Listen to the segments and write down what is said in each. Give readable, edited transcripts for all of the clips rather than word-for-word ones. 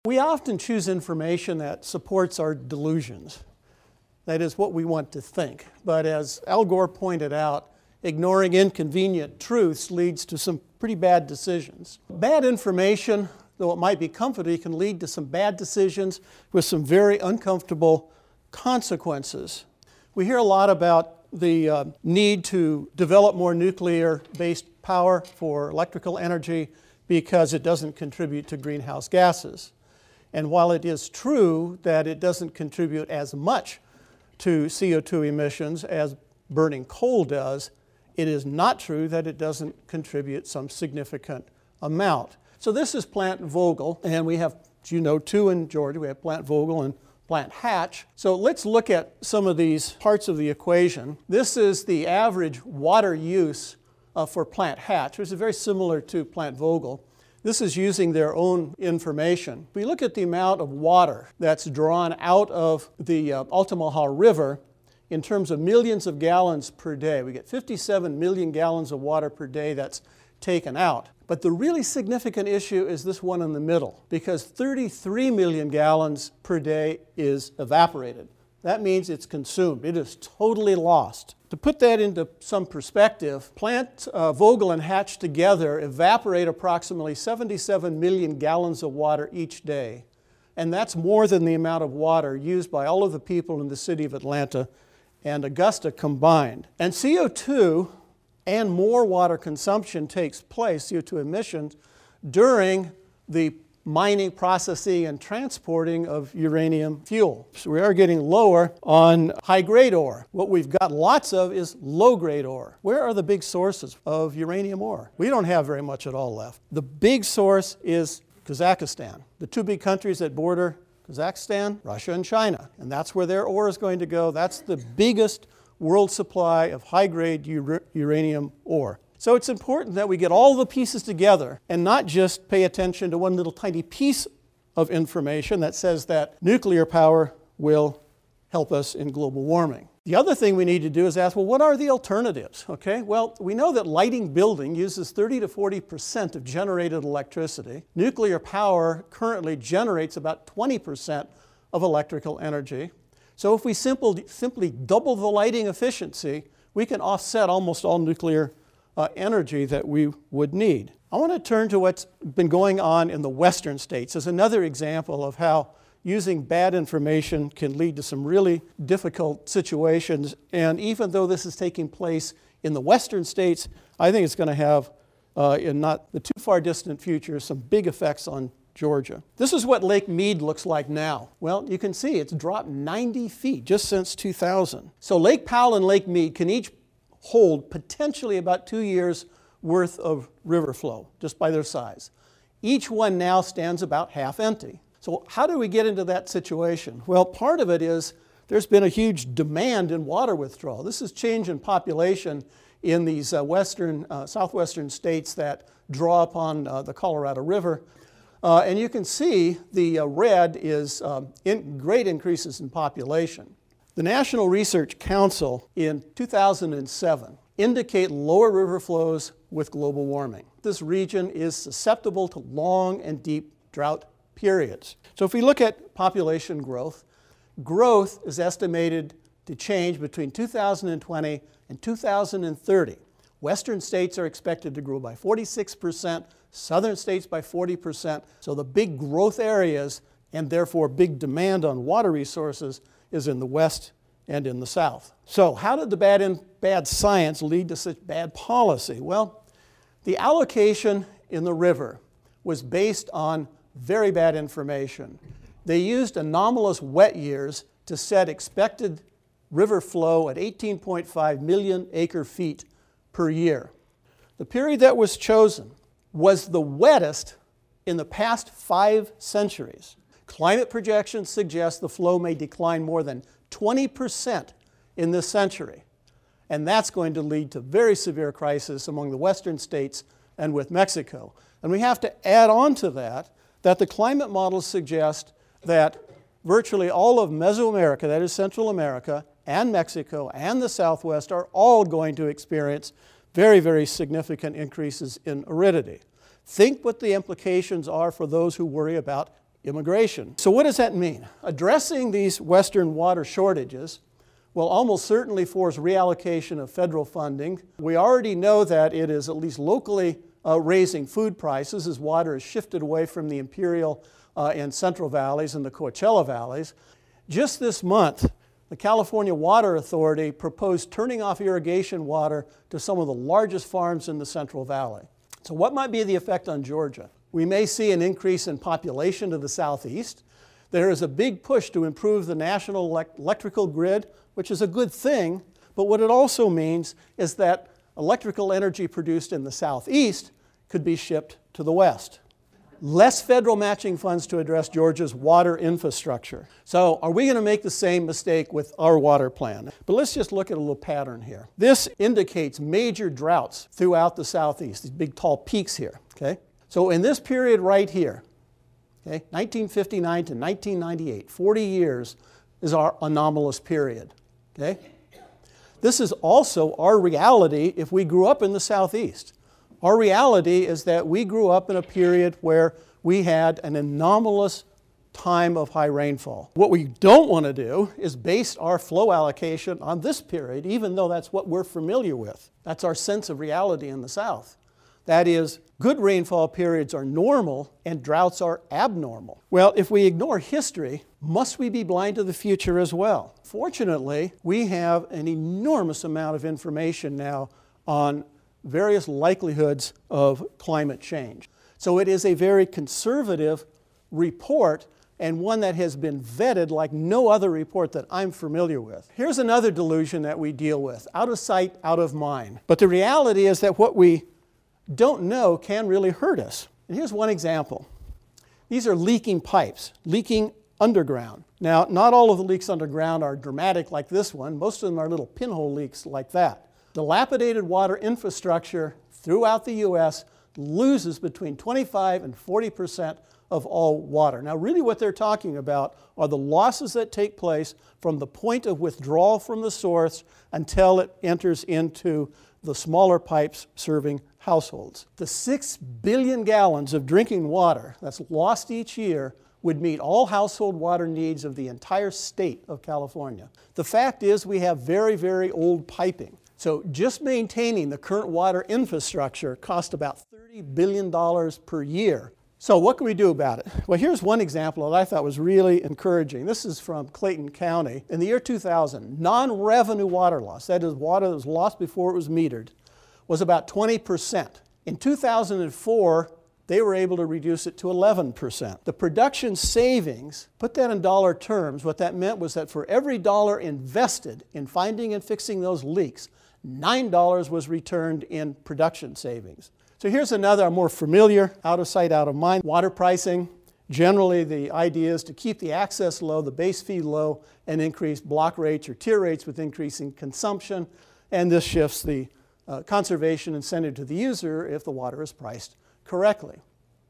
We often choose information that supports our delusions. That is what we want to think. But as Al Gore pointed out, ignoring inconvenient truths leads to some pretty bad decisions. Bad information, though it might be comforting, can lead to some bad decisions with some very uncomfortable consequences. We hear a lot about the need to develop more nuclear-based power for electrical energy because it doesn't contribute to greenhouse gases. And while it is true that it doesn't contribute as much to CO2 emissions as burning coal does, it is not true that it doesn't contribute some significant amount. So this is Plant Vogtle, and we have, as you know, two in Georgia. We have Plant Vogtle and Plant Hatch. So let's look at some of these parts of the equation. This is the average water use for Plant Hatch, which is very similar to Plant Vogtle. This is using their own information. If we look at the amount of water that's drawn out of the Altamaha River in terms of millions of gallons per day, we get 57 million gallons of water per day that's taken out. But the really significant issue is this one in the middle, because 33 million gallons per day is evaporated. That means it's consumed. It is totally lost. To put that into some perspective, Plant Vogtle and Hatch together evaporate approximately 77 million gallons of water each day. And that's more than the amount of water used by all of the people in the city of Atlanta and Augusta combined. And CO2 and more water consumption takes place, CO2 emissions, during the mining, processing, and transporting of uranium fuel. So we are getting lower on high-grade ore. What we've got lots of is low-grade ore. Where are the big sources of uranium ore? We don't have very much at all left. The big source is Kazakhstan. The two big countries that border Kazakhstan, Russia and China. And that's where their ore is going to go. That's the biggest world supply of high-grade uranium ore. So it's important that we get all the pieces together and not just pay attention to one little tiny piece of information that says that nuclear power will help us in global warming. The other thing we need to do is ask, well, what are the alternatives? Okay, well, we know that lighting building uses 30 to 40% of generated electricity. Nuclear power currently generates about 20% of electrical energy. So if we simply double the lighting efficiency, we can offset almost all nuclear energy that we would need. I want to turn to what's been going on in the western states as another example of how using bad information can lead to some really difficult situations. And even though this is taking place in the western states, I think it's going to have, in not the too far distant future, some big effects on Georgia. This is what Lake Mead looks like now. Well, you can see it's dropped 90 feet just since 2000. So Lake Powell and Lake Mead can each hold potentially about 2 years worth of river flow, just by their size. Each one now stands about half empty. So how do we get into that situation? Well, part of it is there's been a huge demand in water withdrawal. This is change in population in these southwestern states that draw upon the Colorado River. And you can see the red is great increases in population. The National Research Council in 2007 indicate lower river flows with global warming. This region is susceptible to long and deep drought periods. So if we look at population growth, growth is estimated to change between 2020 and 2030. Western states are expected to grow by 46%, southern states by 40%. So the big growth areas and therefore big demand on water resources is in the west and in the south. So how did the bad science lead to such bad policy? Well, the allocation in the river was based on very bad information. They used anomalous wet years to set expected river flow at 18.5 million acre feet per year. The period that was chosen was the wettest in the past 5 centuries. Climate projections suggest the flow may decline more than 20% in this century. And that's going to lead to very severe crisis among the western states and with Mexico. And we have to add on to that the climate models suggest that virtually all of Mesoamerica, that is Central America, and Mexico, and the Southwest are all going to experience very, very significant increases in aridity. Think what the implications are for those who worry about immigration. So what does that mean? Addressing these Western water shortages will almost certainly force reallocation of federal funding. We already know that it is at least locally raising food prices as water is shifted away from the Imperial and Central Valleys and the Coachella Valleys. Just this month, the California Water Authority proposed turning off irrigation water to some of the largest farms in the Central Valley. So what might be the effect on Georgia? We may see an increase in population to the southeast. There is a big push to improve the national electrical grid, which is a good thing, but what it also means is that electrical energy produced in the southeast could be shipped to the west. Less federal matching funds to address Georgia's water infrastructure. So are we going to make the same mistake with our water plan? But let's just look at a little pattern here. This indicates major droughts throughout the southeast, these big tall peaks here. Okay? So in this period right here, okay, 1959 to 1998, 40 years is our anomalous period. Okay? This is also our reality if we grew up in the southeast. Our reality is that we grew up in a period where we had an anomalous time of high rainfall. What we don't want to do is base our flow allocation on this period, even though that's what we're familiar with. That's our sense of reality in the South. That is, good rainfall periods are normal and droughts are abnormal. Well, if we ignore history, must we be blind to the future as well? Fortunately, we have an enormous amount of information now on various likelihoods of climate change. So it is a very conservative report and one that has been vetted like no other report that I'm familiar with. Here's another delusion that we deal with: out of sight, out of mind. But the reality is that what we don't know can really hurt us. And here's one example. These are leaking pipes, leaking underground. Now, not all of the leaks underground are dramatic like this one. Most of them are little pinhole leaks like that. Dilapidated water infrastructure throughout the U.S. loses between 25 and 40% of all water. Now, really what they're talking about are the losses that take place from the point of withdrawal from the source until it enters into the smaller pipes serving households. The 6 billion gallons of drinking water that's lost each year would meet all household water needs of the entire state of California. The fact is we have very, very old piping. So just maintaining the current water infrastructure costs about $30 billion per year. So what can we do about it? Well, here's one example that I thought was really encouraging. This is from Clayton County. In the year 2000, non-revenue water loss, that is water that was lost before it was metered, was about 20%. In 2004, they were able to reduce it to 11%. The production savings, put that in dollar terms, what that meant was that for every dollar invested in finding and fixing those leaks, $9 was returned in production savings. So here's another more familiar, out of sight, out of mind. Water pricing. Generally, the idea is to keep the access low, the base fee low, and increase block rates or tier rates with increasing consumption. And this shifts the conservation incentive to the user if the water is priced correctly.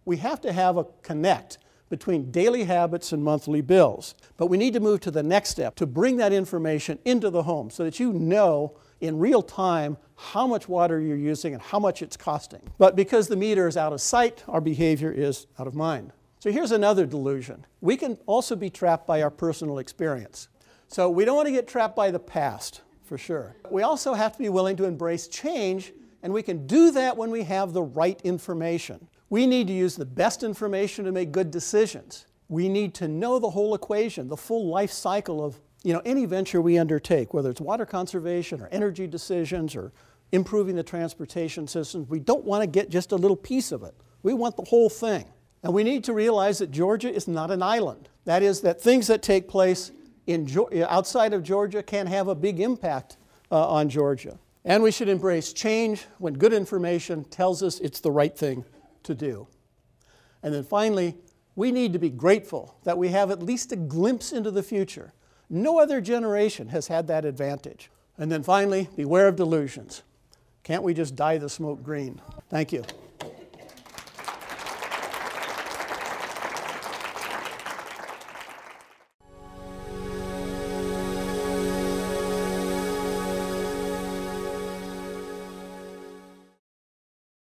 We have to have a connect between daily habits and monthly bills. But we need to move to the next step, to bring that information into the home so that you know in real time how much water you're using and how much it's costing. But because the meter is out of sight, our behavior is out of mind. So here's another delusion. We can also be trapped by our personal experience. So we don't want to get trapped by the past, for sure. We also have to be willing to embrace change, and we can do that when we have the right information. We need to use the best information to make good decisions. We need to know the whole equation, the full life cycle of any venture we undertake, whether it's water conservation or energy decisions or improving the transportation systems. We don't want to get just a little piece of it. We want the whole thing. And we need to realize that Georgia is not an island. That is, that things that take place outside of Georgia can have a big impact on Georgia. And we should embrace change when good information tells us it's the right thing to do. And then finally, we need to be grateful that we have at least a glimpse into the future. No other generation has had that advantage. And then finally, beware of delusions. Can't we just dye the smoke green? Thank you.